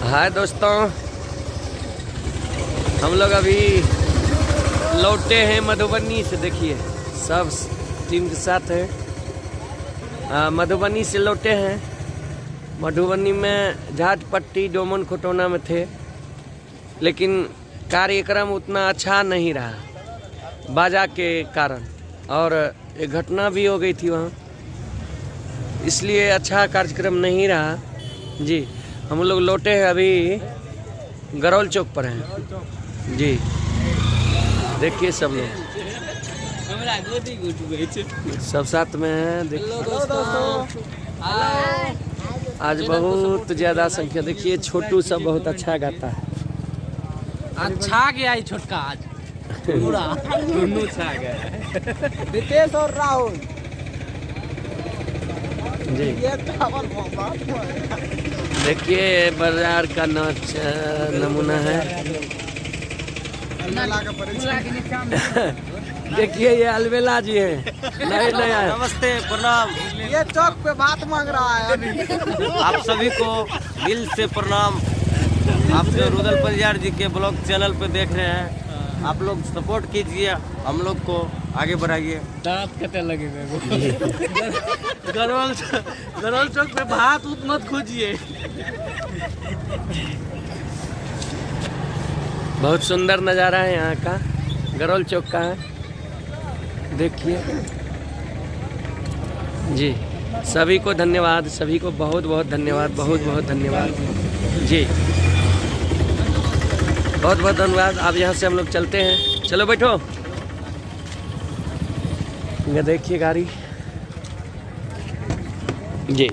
हाय दोस्तों, हम लोग अभी लौटे हैं मधुबनी से। देखिए सब टीम के साथ है। मधुबनी से लौटे हैं। मधुबनी में झाटपट्टी डोमन खटोना में थे, लेकिन कार्यक्रम उतना अच्छा नहीं रहा बाजा के कारण, और एक घटना भी हो गई थी वहाँ, इसलिए अच्छा कार्यक्रम नहीं रहा जी। हम लोग लौटे हैं, अभी गरौल चौक पर हैं जी। देखिए सब लोग सब साथ में हैं। देखिए आज बहुत ज्यादा संख्या। देखिए छोटू सब बहुत अच्छा गाता है। अच्छा गया छोटका आज पूरा दोनों छा गया। रितेश और राहुल जी। देखिए बाजार का नाच नमूना है। देखिए ये अलबेला जी है, नए नया। नमस्ते, प्रणाम। ये चौक पे बात मांग रहा है अभी। आप सभी को दिल से प्रणाम। आप जो रुदल परियार जी के ब्लॉग चैनल पे देख रहे हैं, आप लोग सपोर्ट कीजिए, हम लोग को आगे बढ़ाइए। दांत कटे लगे गरौल चौक पे भात उत मत खोजिए। बहुत सुंदर नज़ारा है यहाँ का, गरौल चौक का है। देखिए जी। सभी को धन्यवाद, सभी को बहुत बहुत धन्यवाद, बहुत बहुत धन्यवाद जी, बहुत बहुत धन्यवाद। अब यहाँ से हम लोग चलते हैं। चलो बैठो। ये देखिए गाड़ी जी।